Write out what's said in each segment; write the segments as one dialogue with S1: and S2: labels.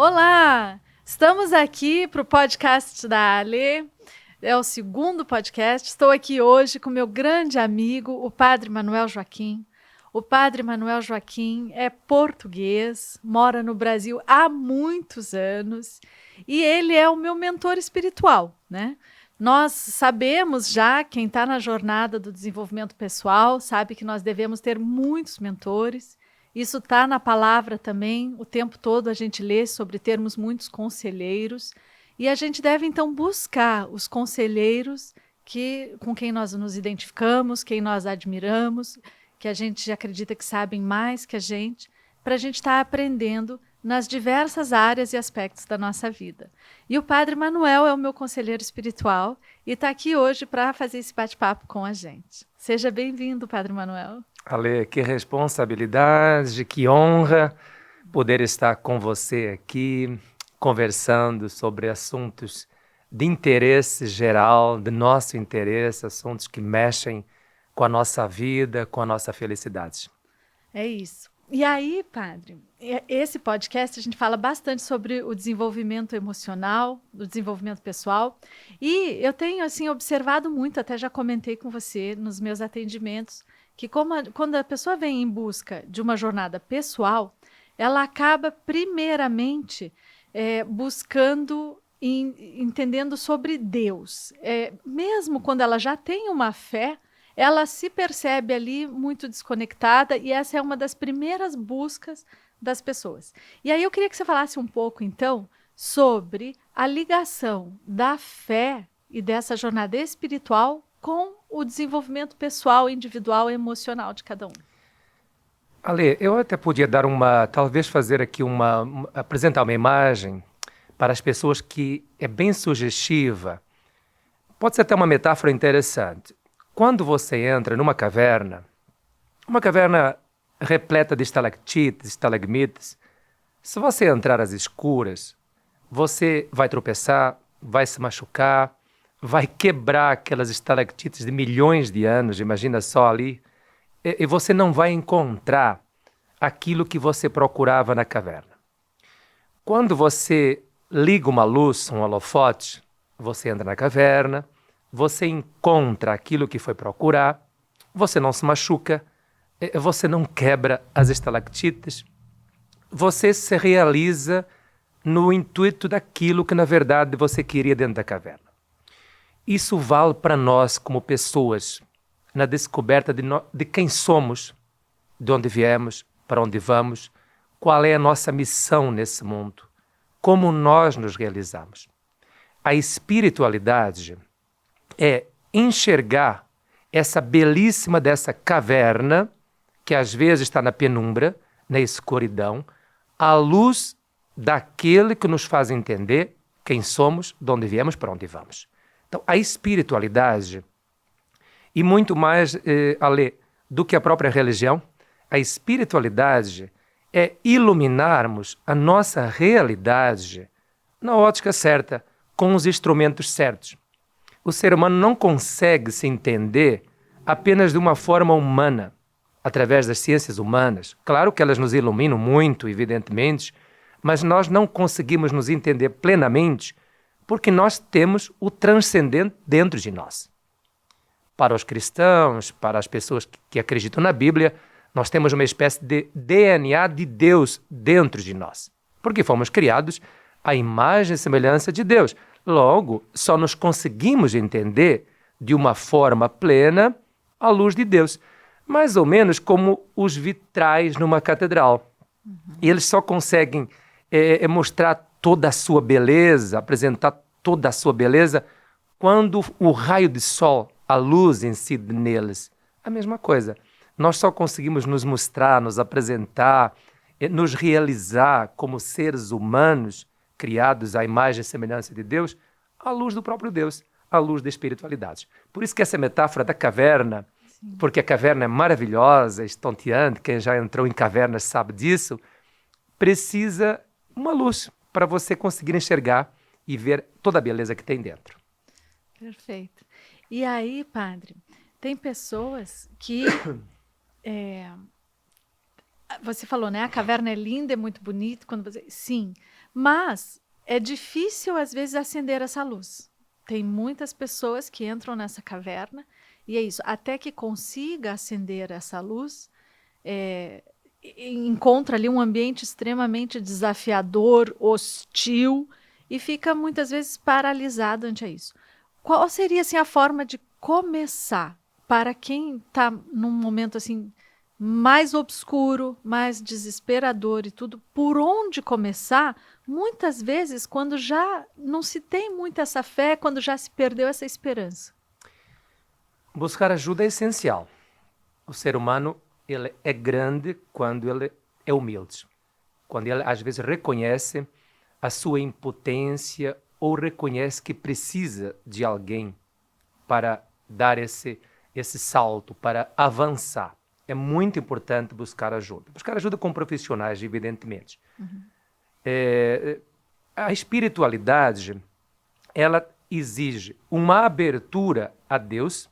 S1: Olá! Estamos aqui para o podcast da Ale. É o segundo podcast. Estou aqui hoje com meu grande amigo, o Padre Manuel Joaquim. O Padre Manuel Joaquim é português, mora no Brasil há muitos anos e ele é o meu mentor espiritual, né? Nós sabemos já, quem está na jornada do desenvolvimento pessoal, sabe que nós devemos ter muitos mentores. Isso está na palavra também, o tempo todo a gente lê sobre termos muitos conselheiros e a gente deve então buscar os conselheiros com quem nós nos identificamos, quem nós admiramos, que a gente acredita que sabem mais que a gente, para a gente estar aprendendo nas diversas áreas e aspectos da nossa vida. E o Padre Manuel é o meu conselheiro espiritual e está aqui hoje para fazer esse bate-papo com a gente. Seja bem-vindo, Padre Manuel.
S2: Ale, que responsabilidade, que honra poder estar com você aqui, conversando sobre assuntos de interesse geral, de nosso interesse, assuntos que mexem com a nossa vida, com a nossa felicidade.
S1: É isso. E aí, Padre, esse podcast a gente fala bastante sobre o desenvolvimento emocional, o desenvolvimento pessoal, e eu tenho assim observado muito, até já comentei com você nos meus atendimentos, que quando a pessoa vem em busca de uma jornada pessoal, ela acaba primeiramente buscando entendendo sobre Deus. Mesmo quando ela já tem uma fé, ela se percebe ali muito desconectada e essa é uma das primeiras buscas das pessoas. E aí eu queria que você falasse um pouco, então, sobre a ligação da fé e dessa jornada espiritual com o desenvolvimento pessoal, individual e emocional de cada um.
S2: Ale, eu até podia talvez fazer aqui apresentar uma imagem para as pessoas que é bem sugestiva. Pode ser até uma metáfora interessante. Quando você entra numa caverna, uma caverna repleta de estalactites, estalagmites, se você entrar às escuras, você vai tropeçar, vai se machucar, vai quebrar aquelas estalactites de milhões de anos, imagina só ali, e você não vai encontrar aquilo que você procurava na caverna. Quando você liga uma luz, um holofote, você entra na caverna, você encontra aquilo que foi procurar, você não se machuca, você não quebra as estalactites, você se realiza no intuito daquilo que na verdade você queria dentro da caverna. Isso vale para nós como pessoas, na descoberta de quem somos, de onde viemos, para onde vamos, qual é a nossa missão nesse mundo, como nós nos realizamos. A espiritualidade é enxergar essa belíssima dessa caverna, que às vezes está na penumbra, na escuridão, à luz daquele que nos faz entender quem somos, de onde viemos, para onde vamos. Então, a espiritualidade, e muito mais, Ale, do que a própria religião, a espiritualidade é iluminarmos a nossa realidade na ótica certa, com os instrumentos certos. O ser humano não consegue se entender apenas de uma forma humana, através das ciências humanas. Claro que elas nos iluminam muito, evidentemente, mas nós não conseguimos nos entender plenamente porque nós temos o transcendente dentro de nós. Para os cristãos, para as pessoas que acreditam na Bíblia, nós temos uma espécie de DNA de Deus dentro de nós, porque fomos criados à imagem e semelhança de Deus. Logo, só nos conseguimos entender de uma forma plena à luz de Deus. Mais ou menos como os vitrais numa catedral. E eles só conseguem mostrar toda a sua beleza, apresentar toda a sua beleza, quando o raio de sol, a luz incide neles. A mesma coisa. Nós só conseguimos nos mostrar, nos apresentar, nos realizar como seres humanos, criados à imagem e semelhança de Deus, à luz do próprio Deus, à luz da espiritualidade. Por isso que essa metáfora da caverna, sim, porque a caverna é maravilhosa, estonteante, quem já entrou em cavernas sabe disso, precisa uma luz para você conseguir enxergar e ver toda a beleza que tem dentro.
S1: Perfeito. E aí, Padre, tem pessoas que... você falou, né? A caverna é linda, é muito bonita. Sim, Mas é difícil, às vezes, acender essa luz. Tem muitas pessoas que entram nessa caverna e é isso. Até que consiga acender essa luz, encontra ali um ambiente extremamente desafiador, hostil e fica muitas vezes paralisado ante isso. Qual seria assim a forma de começar para quem está num momento assim mais obscuro, mais desesperador e tudo? Por onde começar? Muitas vezes quando já não se tem muito essa fé, quando já se perdeu essa esperança.
S2: Buscar ajuda é essencial. O ser humano, ele é grande quando ele é humilde. Quando ele, às vezes, reconhece a sua impotência ou reconhece que precisa de alguém para dar esse salto, para avançar. É muito importante buscar ajuda. Buscar ajuda com profissionais, evidentemente. A espiritualidade, ela exige uma abertura a Deus,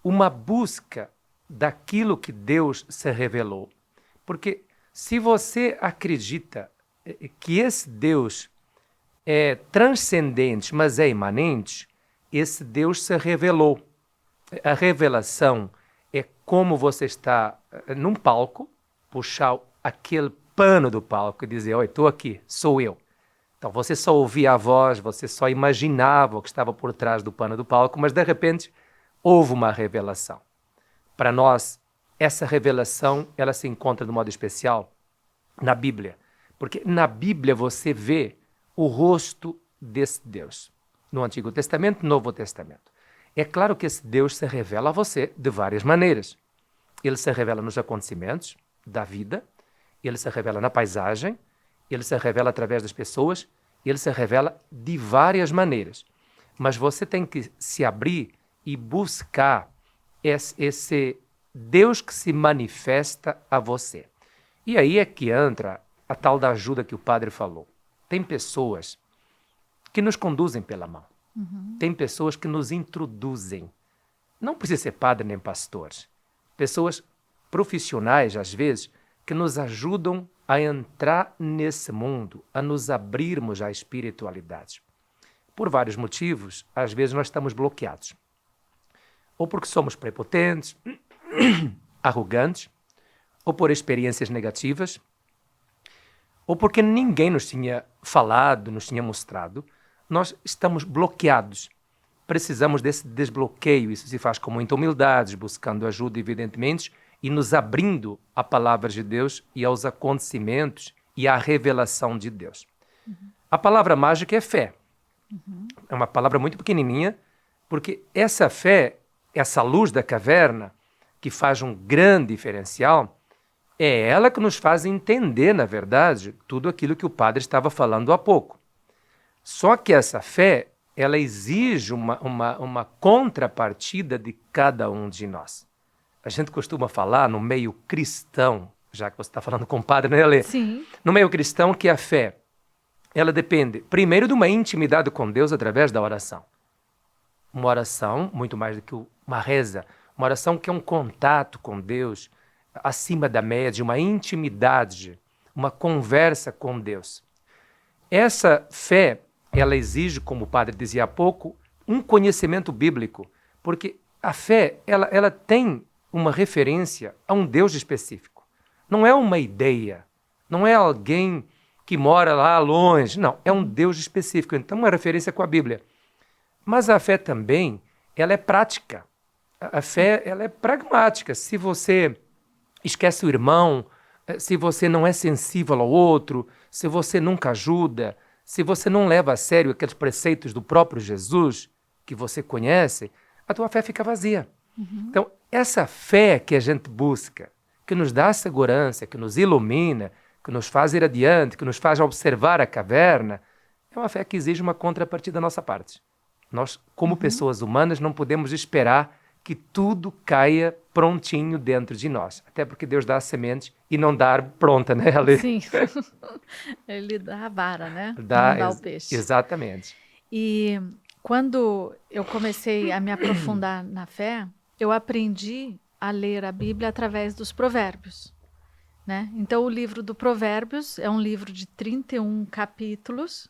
S2: uma busca daquilo que Deus se revelou. Porque se você acredita que esse Deus é transcendente, mas é imanente, esse Deus se revelou. A revelação é como você está num palco, puxar aquele pano do palco e dizer, olha, estou aqui, sou eu. Então você só ouvia a voz, você só imaginava o que estava por trás do pano do palco, mas de repente houve uma revelação. Para nós, essa revelação, ela se encontra de modo especial na Bíblia. Porque na Bíblia você vê o rosto desse Deus. No Antigo Testamento, Novo Testamento. É claro que esse Deus se revela a você de várias maneiras. Ele se revela nos acontecimentos da vida, ele se revela na paisagem, ele se revela através das pessoas, ele se revela de várias maneiras. Mas você tem que se abrir e buscar esse Deus que se manifesta a você. E aí é que entra a tal da ajuda que o padre falou. Tem pessoas que nos conduzem pela mão. Tem pessoas que nos introduzem. Não precisa ser padre nem pastor. Pessoas profissionais, às vezes, que nos ajudam a entrar nesse mundo, a nos abrirmos à espiritualidade. Por vários motivos, às vezes nós estamos bloqueados. Ou porque somos prepotentes, arrogantes, ou por experiências negativas, ou porque ninguém nos tinha falado, nos tinha mostrado, nós estamos bloqueados. Precisamos desse desbloqueio. Isso se faz com muita humildade, buscando ajuda, evidentemente, e nos abrindo à palavra de Deus e aos acontecimentos e à revelação de Deus. A palavra mágica é fé. É uma palavra muito pequenininha, porque essa fé, essa luz da caverna, que faz um grande diferencial, é ela que nos faz entender, na verdade, tudo aquilo que o padre estava falando há pouco. Só que essa fé, ela exige uma contrapartida de cada um de nós. A gente costuma falar no meio cristão, já que você está falando com o padre, né, Alê?
S1: Sim.
S2: No meio cristão, que a fé, ela depende, primeiro, de uma intimidade com Deus através da oração. Uma oração, muito mais do que uma reza, uma oração que é um contato com Deus, acima da média, uma intimidade, uma conversa com Deus. Essa fé, ela exige, como o padre dizia há pouco, um conhecimento bíblico, porque a fé, ela tem uma referência a um Deus específico. Não é uma ideia, não é alguém que mora lá longe, não, é um Deus específico, então uma referência com a Bíblia. Mas a fé também, ela é prática. A fé, ela é pragmática. Se você esquece o irmão, se você não é sensível ao outro, se você nunca ajuda, se você não leva a sério aqueles preceitos do próprio Jesus que você conhece, a tua fé fica vazia. Então, essa fé que a gente busca, que nos dá segurança, que nos ilumina, que nos faz ir adiante, que nos faz observar a caverna, é uma fé que exige uma contrapartida da nossa parte. Nós, como pessoas humanas, não podemos esperar que tudo caia prontinho dentro de nós. Até porque Deus dá a semente e não dá pronta, né, Ale?
S1: Sim. Ele dá a vara, né? Não
S2: Dá
S1: o peixe.
S2: Exatamente.
S1: E quando eu comecei a me aprofundar na fé, eu aprendi a ler a Bíblia através dos provérbios. né? Então, o livro do Provérbios é um livro de 31 capítulos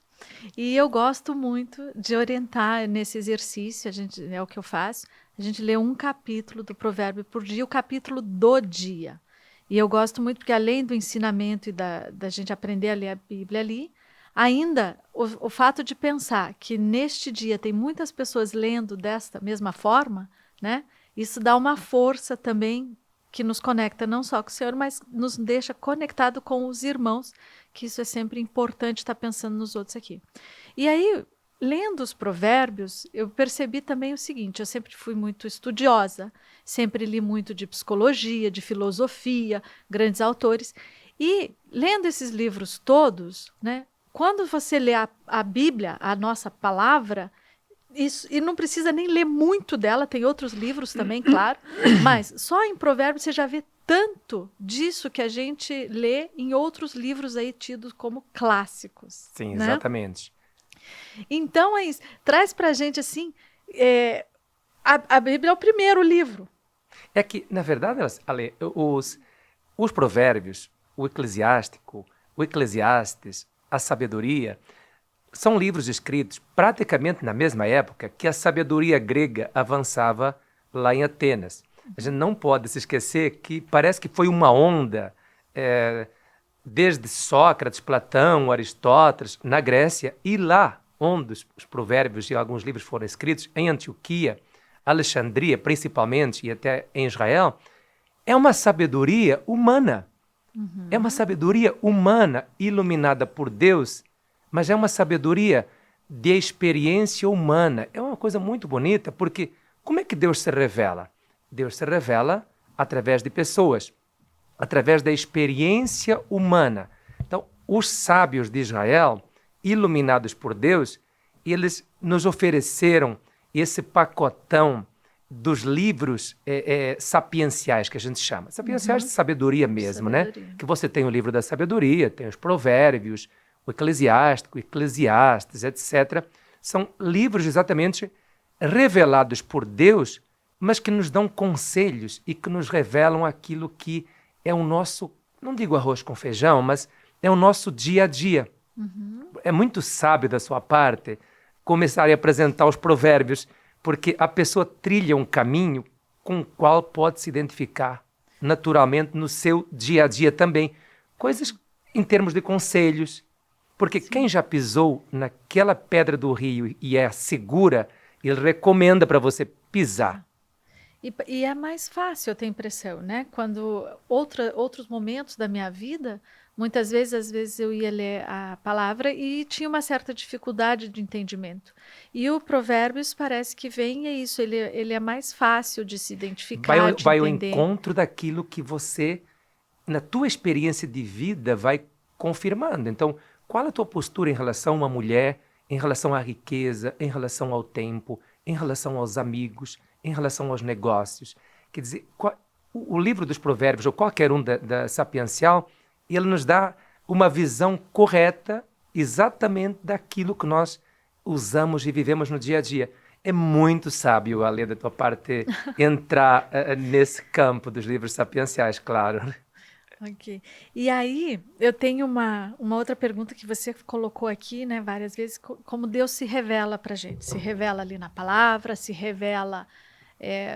S1: e eu gosto muito de orientar nesse exercício, é o que eu faço, a gente lê um capítulo do Provérbio por dia, o capítulo do dia. E eu gosto muito porque, além do ensinamento e da gente aprender a ler a Bíblia ali, ainda o fato de pensar que neste dia tem muitas pessoas lendo desta mesma forma, né? Isso dá uma força também que nos conecta não só com o Senhor, mas nos deixa conectado com os irmãos, que isso é sempre importante estar pensando nos outros aqui. E aí, lendo os provérbios, eu percebi também o seguinte, eu sempre fui muito estudiosa, sempre li muito de psicologia, de filosofia, grandes autores, e lendo esses livros todos, né, quando você lê a Bíblia, a nossa palavra, isso, e não precisa nem ler muito dela, tem outros livros também, claro, mas só em Provérbios você já vê tanto disso que a gente lê em outros livros aí tidos como clássicos.
S2: Sim,
S1: né?
S2: exatamente.
S1: Então, é isso. Traz pra gente assim, a Bíblia é o primeiro livro.
S2: É que, na verdade, Ale, os provérbios, o eclesiástico, o Eclesiastes, a sabedoria, são livros escritos praticamente na mesma época que a sabedoria grega avançava lá em Atenas. A gente não pode se esquecer que parece que foi uma onda, desde Sócrates, Platão, Aristóteles, na Grécia, e lá onde os provérbios e alguns livros foram escritos, em Antioquia, Alexandria principalmente, e até em Israel, é uma sabedoria humana. É uma sabedoria humana, iluminada por Deus, mas é uma sabedoria de experiência humana. É uma coisa muito bonita, porque como é que Deus se revela? Deus se revela através de pessoas, através da experiência humana. Então, os sábios de Israel, iluminados por Deus, eles nos ofereceram esse pacotão dos livros sapienciais, que a gente chama. Sapienciais de sabedoria mesmo,
S1: Sabedoria.
S2: né? Que você tem o livro da sabedoria, tem os provérbios, o Eclesiástico, o Eclesiastes, etc. São livros exatamente revelados por Deus, mas que nos dão conselhos e que nos revelam aquilo que é o nosso, não digo arroz com feijão, mas é o nosso dia a dia. É muito sábio da sua parte começar a apresentar os provérbios, porque a pessoa trilha um caminho com o qual pode se identificar naturalmente no seu dia a dia também. Coisas em termos de conselhos, porque quem já pisou naquela pedra do rio e é segura, ele recomenda para você pisar.
S1: E é mais fácil, eu tenho a impressão, né? Quando outros momentos da minha vida, muitas vezes, às vezes eu ia ler a palavra e tinha uma certa dificuldade de entendimento. E o Provérbios parece que vem, é isso, ele é mais fácil de se identificar, de
S2: Vai ao
S1: entender.
S2: encontro daquilo que você, na tua experiência de vida, vai confirmando. Então, qual a tua postura em relação a uma mulher, em relação à riqueza, em relação ao tempo, em relação aos amigos, em relação aos negócios? Quer dizer, o livro dos provérbios, ou qualquer um da Sapiencial, ele nos dá uma visão correta exatamente daquilo que nós usamos e vivemos no dia a dia. É muito sábio, Ale, da tua parte, entrar nesse campo dos livros sapienciais, claro.
S1: Ok. E aí, eu tenho uma outra pergunta que você colocou aqui, né, várias vezes, como Deus se revela para a gente. Se revela ali na palavra, se revela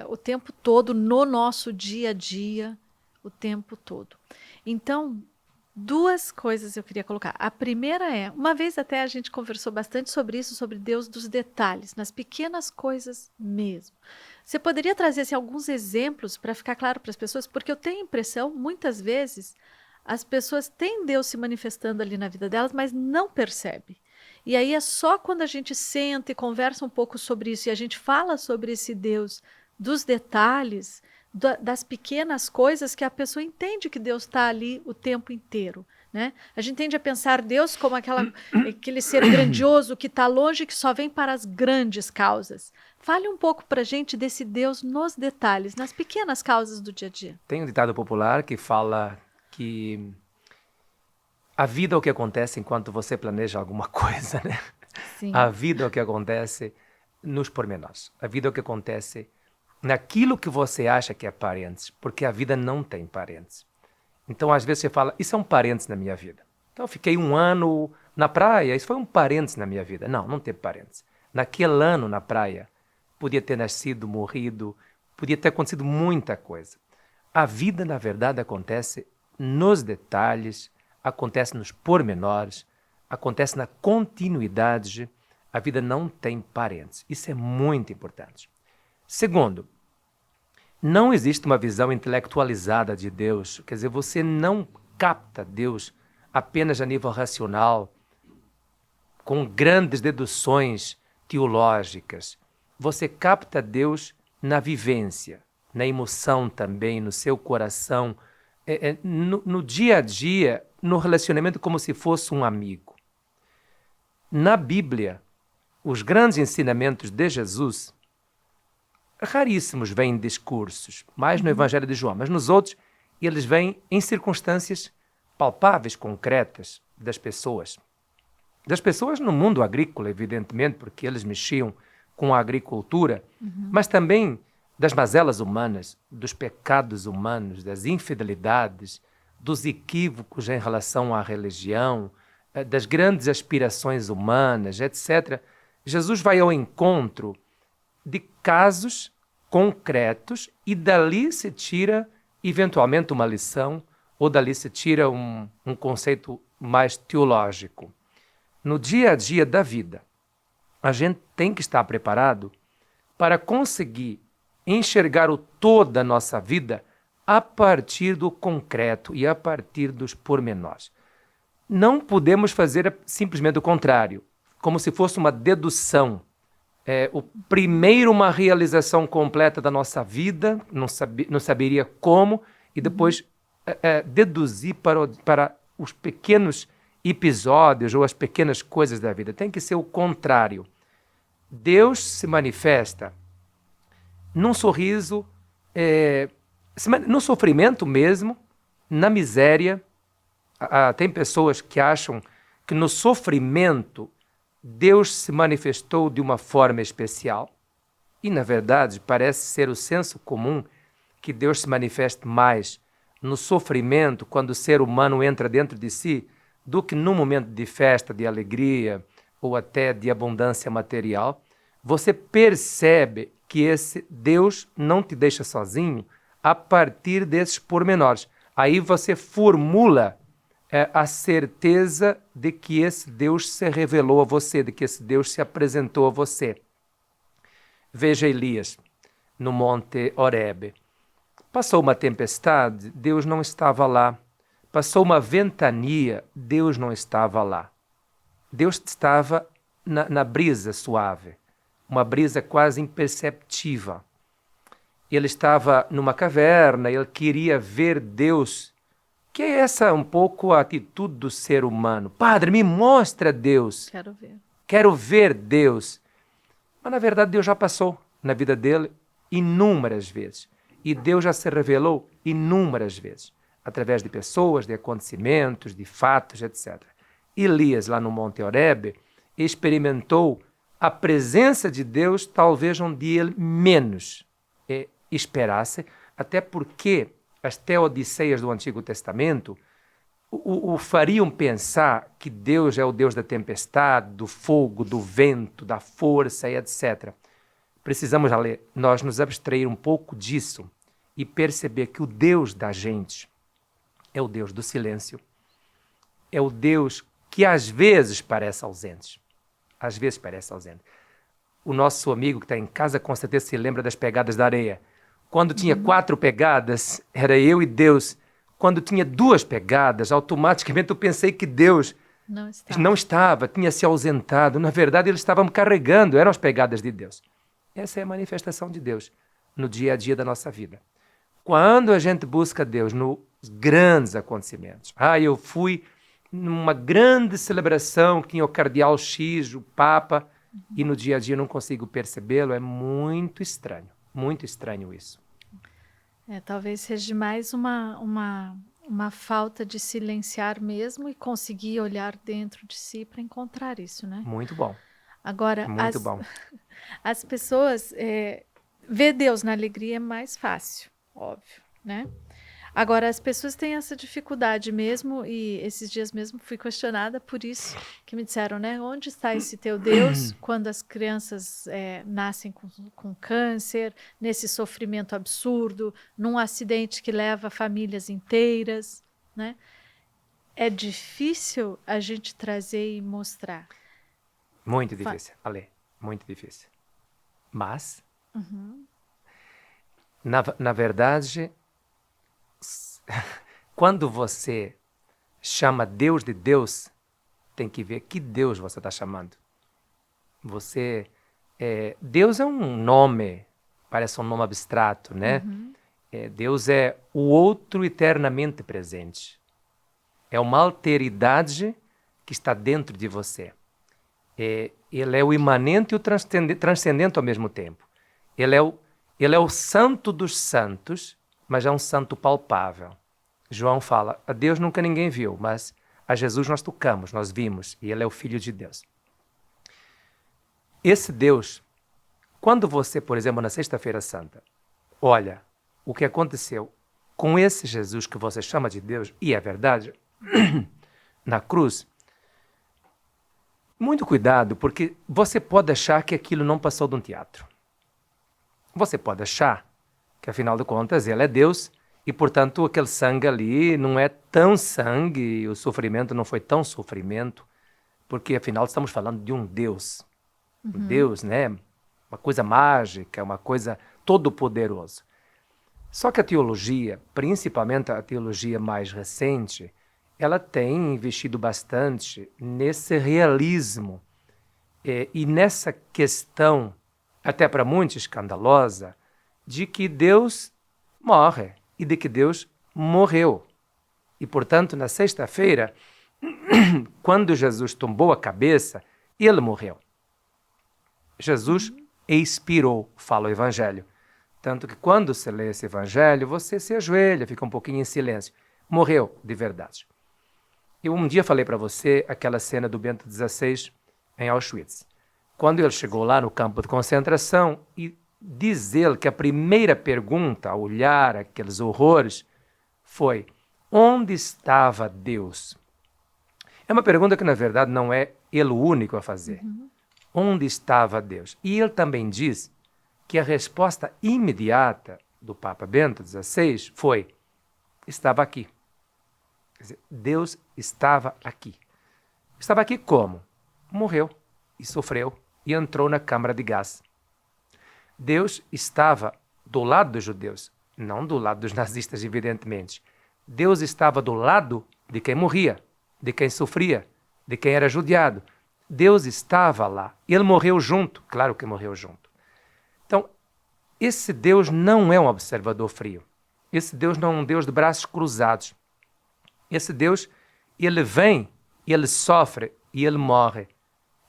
S1: o tempo todo, no nosso dia a dia, o tempo todo. Então, duas coisas eu queria colocar. A primeira uma vez até a gente conversou bastante sobre isso, sobre Deus dos detalhes, nas pequenas coisas mesmo. Você poderia trazer assim, alguns exemplos para ficar claro para as pessoas? Porque eu tenho a impressão, muitas vezes, as pessoas têm Deus se manifestando ali na vida delas, mas não percebem. E aí é só quando a gente senta e conversa um pouco sobre isso e a gente fala sobre esse Deus dos detalhes, das pequenas coisas, que a pessoa entende que Deus está ali o tempo inteiro. Né? A gente tende a pensar Deus como aquele ser grandioso que está longe, que só vem para as grandes causas. Fale um pouco para a gente desse Deus nos detalhes, nas pequenas causas do dia a dia.
S2: Tem um ditado popular que fala que a vida é o que acontece enquanto você planeja alguma coisa, né?
S1: Sim.
S2: A vida é o que acontece nos pormenores. A vida é o que acontece naquilo que você acha que é parentes, porque a vida não tem parentes. Então, às vezes você fala, isso é um parênteses na minha vida. Então, eu fiquei 1 ano na praia, isso foi um parênteses na minha vida. Não, não teve parênteses. Naquele ano na praia, podia ter nascido, morrido, podia ter acontecido muita coisa. A vida, na verdade, acontece nos detalhes, acontece nos pormenores, acontece na continuidade. A vida não tem parênteses. Isso é muito importante. Segundo, não existe uma visão intelectualizada de Deus. Quer dizer, você não capta Deus apenas a nível racional, com grandes deduções teológicas. Você capta Deus na vivência, na emoção também, no seu coração, no dia a dia, no relacionamento como se fosse um amigo. Na Bíblia, os grandes ensinamentos de Jesus, raríssimos vêm em discursos, mais no Evangelho de João, mas nos outros eles vêm em circunstâncias palpáveis, concretas das pessoas. Das pessoas no mundo agrícola, evidentemente, porque eles mexiam com a agricultura, mas também das mazelas humanas, dos pecados humanos, das infidelidades, dos equívocos em relação à religião, das grandes aspirações humanas, etc. Jesus vai ao encontro de casos concretos e dali se tira, eventualmente, uma lição ou dali se tira um conceito mais teológico. No dia a dia da vida, a gente tem que estar preparado para conseguir enxergar o todo da nossa vida a partir do concreto e a partir dos pormenores. Não podemos fazer simplesmente o contrário, como se fosse uma dedução. Primeiro uma realização completa da nossa vida, não saberia como, e depois deduzir para os pequenos episódios ou as pequenas coisas da vida. Tem que ser o contrário. Deus se manifesta num sorriso, no sofrimento mesmo, na miséria. Tem pessoas que acham que no sofrimento Deus se manifestou de uma forma especial e, na verdade, parece ser o senso comum que Deus se manifeste mais no sofrimento, quando o ser humano entra dentro de si, do que no momento de festa, de alegria ou até de abundância material. Você percebe que esse Deus não te deixa sozinho a partir desses pormenores. Aí você formula a certeza de que esse Deus se revelou a você, de que esse Deus se apresentou a você. Veja Elias no Monte Horebe. Passou uma tempestade, Deus não estava lá. Passou uma ventania, Deus não estava lá. Deus estava na brisa suave, uma brisa quase imperceptível. Ele estava numa caverna, ele queria ver Deus. Que é essa um pouco a atitude do ser humano. Padre, me mostra Deus.
S1: Quero ver.
S2: Quero ver Deus. Mas, na verdade, Deus já passou na vida dele inúmeras vezes. E Deus já se revelou inúmeras vezes, através de pessoas, de acontecimentos, de fatos, etc. Elias, lá no Monte Horebe, experimentou a presença de Deus talvez onde ele menos esperasse, até porque as teodiceias do Antigo Testamento o fariam pensar que Deus é o Deus da tempestade, do fogo, do vento, da força, etc. Precisamos, nós nos abstrair um pouco disso e perceber que o Deus da gente é o Deus do silêncio, é o Deus que às vezes parece ausente. Às vezes parece ausente. O nosso amigo que está em casa com certeza se lembra das pegadas da areia. Quando tinha 4 pegadas, era eu e Deus. Quando tinha 2 pegadas, automaticamente eu pensei que Deus não estava, tinha se ausentado. Na verdade, ele estava me carregando, eram as pegadas de Deus. Essa é a manifestação de Deus no dia a dia da nossa vida. Quando a gente busca Deus nos grandes acontecimentos. Eu fui numa grande celebração que tinha o cardeal X, o Papa, e no dia a dia eu não consigo percebê-lo. É muito estranho isso.
S1: Talvez seja mais uma falta de silenciar mesmo e conseguir olhar dentro de si para encontrar isso, né?
S2: Muito bom.
S1: Agora,
S2: muito bom.
S1: As pessoas ver Deus na alegria é mais fácil, óbvio, né? Agora, as pessoas têm essa dificuldade mesmo, e esses dias mesmo fui questionada por isso, que me disseram, né? Onde está esse teu Deus quando as crianças nascem com câncer, nesse sofrimento absurdo, num acidente que leva famílias inteiras, né? É difícil a gente trazer e mostrar.
S2: Muito difícil, Ale, muito difícil. Mas, na verdade, quando você chama Deus de Deus, tem que ver que Deus você está chamando. Deus é um nome, parece um nome abstrato, né? Deus é o outro eternamente presente. É uma alteridade que está dentro de você. Ele é o imanente e o transcendente ao mesmo tempo. Ele é o santo dos santos, mas é um santo palpável. João fala, a Deus nunca ninguém viu, mas a Jesus nós tocamos, nós vimos, e ele é o Filho de Deus. Esse Deus, quando você, por exemplo, na Sexta-feira Santa, olha o que aconteceu com esse Jesus que você chama de Deus, e é verdade, na cruz, muito cuidado, porque você pode achar que aquilo não passou de um teatro. Você pode achar que, afinal de contas, ele é Deus e, portanto, aquele sangue ali não é tão sangue, o sofrimento não foi tão sofrimento, porque, afinal, estamos falando de um Deus. Um Deus, né? Uma coisa mágica, uma coisa todo-poderosa. Só que a teologia, principalmente a teologia mais recente, ela tem investido bastante nesse realismo e nessa questão, até para muitos escandalosa, de que Deus morre e de que Deus morreu. E, portanto, na sexta-feira, quando Jesus tombou a cabeça, ele morreu. Jesus expirou, fala o Evangelho. Tanto que quando você lê esse Evangelho, você se ajoelha, fica um pouquinho em silêncio. Morreu de verdade. Eu um dia falei para você aquela cena do Bento XVI em Auschwitz. Quando ele chegou lá no campo de concentração e diz ele que a primeira pergunta ao olhar aqueles horrores foi: onde estava Deus? É uma pergunta que, na verdade, não é ele o único a fazer. Onde estava Deus? E ele também diz que a resposta imediata do Papa Bento XVI foi: estava aqui. Quer dizer, Deus estava aqui. Estava aqui como? Morreu e sofreu e entrou na câmara de gás. Deus estava do lado dos judeus, não do lado dos nazistas, evidentemente. Deus estava do lado de quem morria, de quem sofria, de quem era judiado. Deus estava lá. Ele morreu junto, claro que morreu junto. Então, esse Deus não é um observador frio. Esse Deus não é um Deus de braços cruzados. Esse Deus, ele vem, ele sofre e ele morre.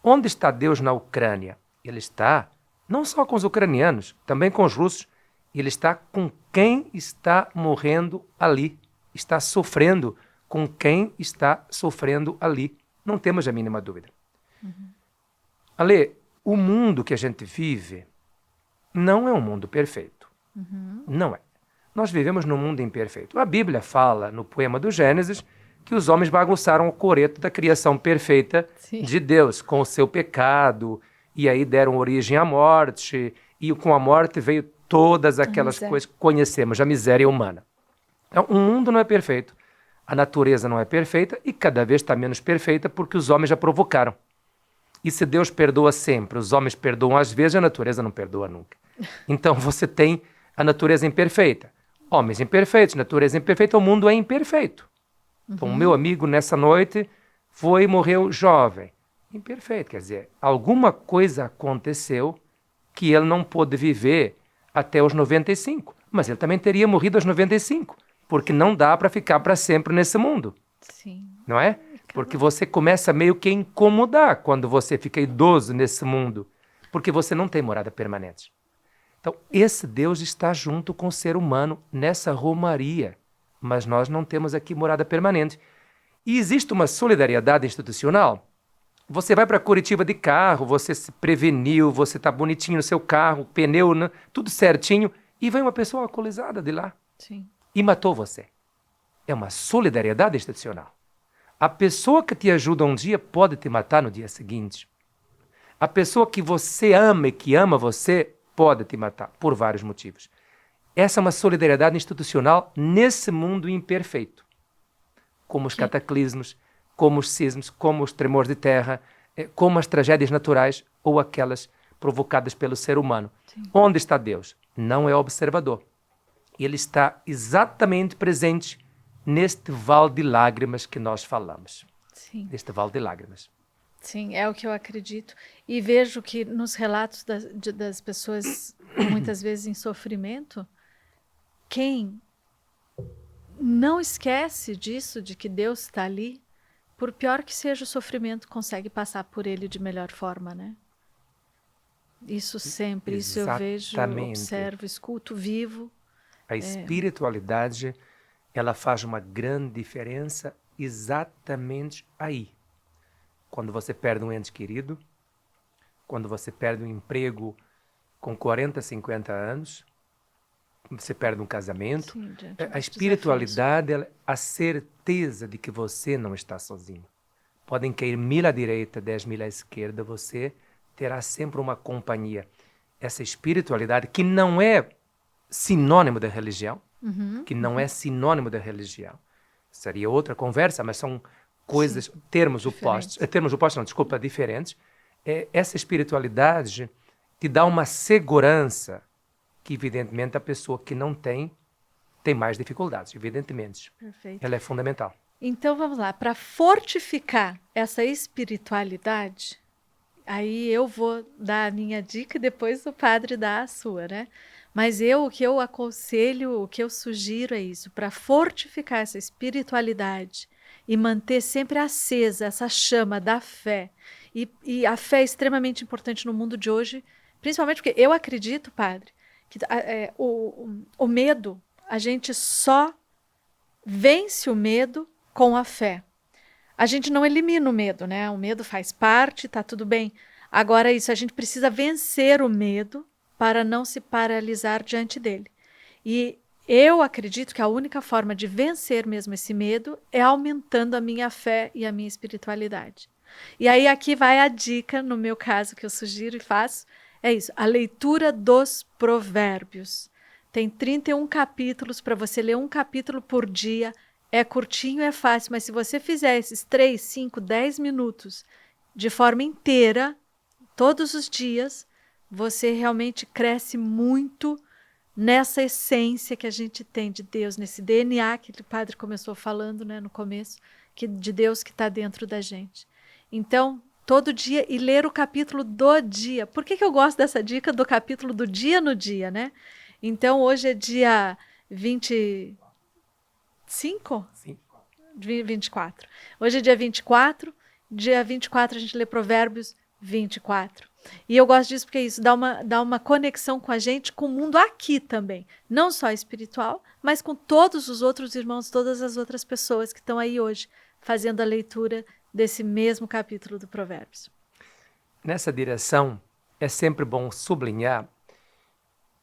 S2: Onde está Deus na Ucrânia? Ele está não só com os ucranianos, também com os russos. Ele está com quem está morrendo ali. Está sofrendo com quem está sofrendo ali. Não temos a mínima dúvida. Ale, o mundo que a gente vive não é um mundo perfeito. Não é. Nós vivemos num mundo imperfeito. A Bíblia fala, no poema do Gênesis, que os homens bagunçaram o coreto da criação perfeita de Deus, com o seu pecado, e aí deram origem à morte, e com a morte veio todas aquelas coisas que conhecemos, a miséria humana. Então, o mundo não é perfeito, a natureza não é perfeita, e cada vez está menos perfeita porque os homens já provocaram. E se Deus perdoa sempre, os homens perdoam às vezes, a natureza não perdoa nunca. Então você tem a natureza imperfeita. Homens imperfeitos, natureza imperfeita, o mundo é imperfeito. Então, o meu amigo, nessa noite, foi e morreu jovem. Imperfeito, quer dizer, alguma coisa aconteceu que ele não pôde viver até os 95. Mas ele também teria morrido aos 95, porque não dá para ficar para sempre nesse mundo.
S1: Sim.
S2: Não é? Porque você começa meio que a incomodar quando você fica idoso nesse mundo, porque você não tem morada permanente. Então, esse Deus está junto com o ser humano nessa romaria, mas nós não temos aqui morada permanente. E existe uma solidariedade institucional. Você vai para Curitiba de carro, você se preveniu, você está bonitinho no seu carro, pneu, né, tudo certinho, e vem uma pessoa alcoolizada de lá.
S1: Sim.
S2: E matou você. é uma solidariedade institucional. A pessoa que te ajuda um dia pode te matar no dia seguinte. A pessoa que você ama e que ama você pode te matar por vários motivos. Essa é uma solidariedade institucional nesse mundo imperfeito. Como os cataclismos, como os sismos, como os tremores de terra, como as tragédias naturais ou aquelas provocadas pelo ser humano.
S1: Sim.
S2: Onde está Deus? Não é observador. Ele está exatamente presente neste vale de lágrimas que nós falamos.
S1: Sim.
S2: Neste vale de lágrimas.
S1: Sim, é o que eu acredito. E vejo que nos relatos das pessoas, muitas vezes em sofrimento, quem não esquece disso, de que Deus está ali, por pior que seja o sofrimento, consegue passar por ele de melhor forma, né? Isso sempre, isso eu vejo, observo, escuto, vivo.
S2: A espiritualidade, ela faz uma grande diferença exatamente aí. Quando você perde um ente querido, quando você perde um emprego com 40, 50 anos, você perde um casamento.
S1: Sim,
S2: a espiritualidade é a certeza de que você não está sozinho. Podem cair 1000 à direita, 10.000 à esquerda, você terá sempre uma companhia. Essa espiritualidade que não é sinônimo da religião, que não é sinônimo da religião. Seria outra conversa, mas são coisas, termos opostos, diferentes. Essa espiritualidade te dá uma segurança que, evidentemente, a pessoa que não tem mais dificuldades, evidentemente.
S1: Perfeito.
S2: Ela é fundamental.
S1: Então, vamos lá. Para fortificar essa espiritualidade, aí eu vou dar a minha dica e depois o padre dá a sua, né? Mas o que eu aconselho, o que eu sugiro é isso. Para fortificar essa espiritualidade e manter sempre acesa essa chama da fé. E a fé é extremamente importante no mundo de hoje, principalmente porque eu acredito, padre, que o medo, a gente só vence o medo com a fé. A gente não elimina o medo, né? O medo faz parte, tá tudo bem. Agora isso, a gente precisa vencer o medo para não se paralisar diante dele. E eu acredito que a única forma de vencer mesmo esse medo é aumentando a minha fé e a minha espiritualidade. E aí aqui vai a dica, no meu caso, que eu sugiro e faço, é isso, a leitura dos provérbios. Tem 31 capítulos, para você ler um capítulo por dia, é curtinho, é fácil, mas se você fizer esses 3, 5, 10 minutos de forma inteira, todos os dias, você realmente cresce muito nessa essência que a gente tem de Deus, nesse DNA que o padre começou falando, né, no começo, de Deus que está dentro da gente. Então, todo dia, e ler o capítulo do dia. Por que eu gosto dessa dica do capítulo do dia no dia, né? Então, hoje é dia 25?
S2: Sim.
S1: 24. Hoje é dia 24. Dia 24 a gente lê Provérbios 24. E eu gosto disso porque isso dá uma conexão com a gente, com o mundo aqui também. Não só espiritual, mas com todos os outros irmãos, todas as outras pessoas que estão aí hoje, fazendo a leitura desse mesmo capítulo do Provérbios.
S2: Nessa direção, é sempre bom sublinhar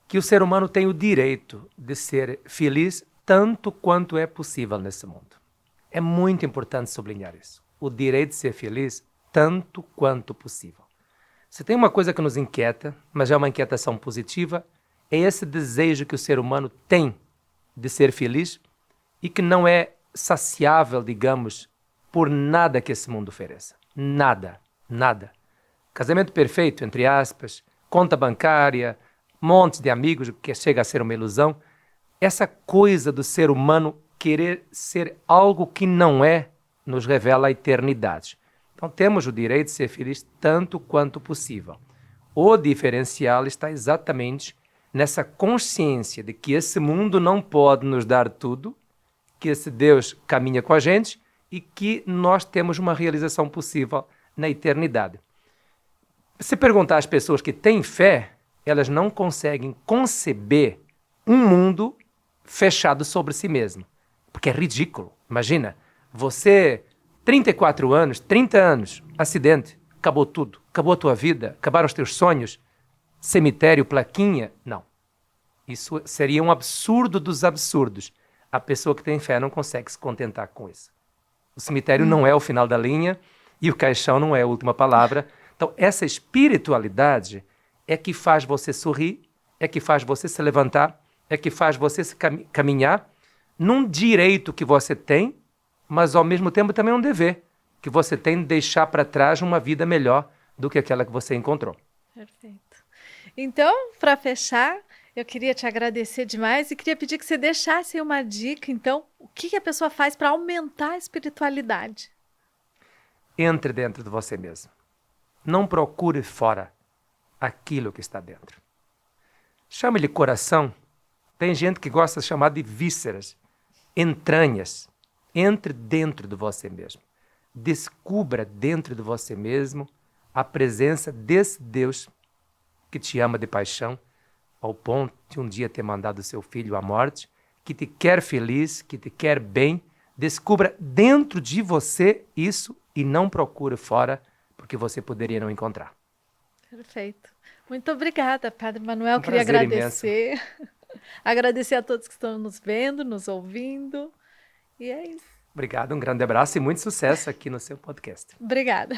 S2: que o ser humano tem o direito de ser feliz tanto quanto é possível nesse mundo. É muito importante sublinhar isso. O direito de ser feliz tanto quanto possível. Se tem uma coisa que nos inquieta, mas é uma inquietação positiva, é esse desejo que o ser humano tem de ser feliz e que não é saciável, digamos, por nada que esse mundo ofereça. Nada, nada. Casamento perfeito, entre aspas, conta bancária, montes de amigos, que chega a ser uma ilusão. Essa coisa do ser humano querer ser algo que não é, nos revela a eternidade. Então temos o direito de ser feliz tanto quanto possível. O diferencial está exatamente nessa consciência de que esse mundo não pode nos dar tudo, que esse Deus caminha com a gente e que nós temos uma realização possível na eternidade. Se perguntar às pessoas que têm fé, elas não conseguem conceber um mundo fechado sobre si mesmo. Porque é ridículo. Imagina, você, 34 anos, 30 anos, acidente, acabou tudo. Acabou a tua vida, acabaram os teus sonhos, cemitério, plaquinha. Não. Isso seria um absurdo dos absurdos. A pessoa que tem fé não consegue se contentar com isso. O cemitério não é o final da linha e o caixão não é a última palavra. Então, essa espiritualidade é que faz você sorrir, é que faz você se levantar, é que faz você se caminhar num direito que você tem, mas ao mesmo tempo também um dever que você tem de deixar para trás uma vida melhor do que aquela que você encontrou.
S1: Perfeito. Então, para fechar, eu queria te agradecer demais e queria pedir que você deixasse uma dica, então, o que a pessoa faz para aumentar a espiritualidade?
S2: Entre dentro de você mesmo. Não procure fora aquilo que está dentro. Chame-lhe coração. Tem gente que gosta de chamar de vísceras, entranhas. Entre dentro de você mesmo. Descubra dentro de você mesmo a presença desse Deus que te ama de paixão, ao ponto de um dia ter mandado seu filho à morte, que te quer feliz, que te quer bem. Descubra dentro de você isso e não procure fora, porque você poderia não encontrar.
S1: Perfeito. Muito obrigada, Padre Manuel. Queria
S2: prazer
S1: agradecer. Agradecer a todos que estão nos vendo, nos ouvindo. E é isso.
S2: Obrigado, um grande abraço e muito sucesso aqui no seu podcast.
S1: Obrigada.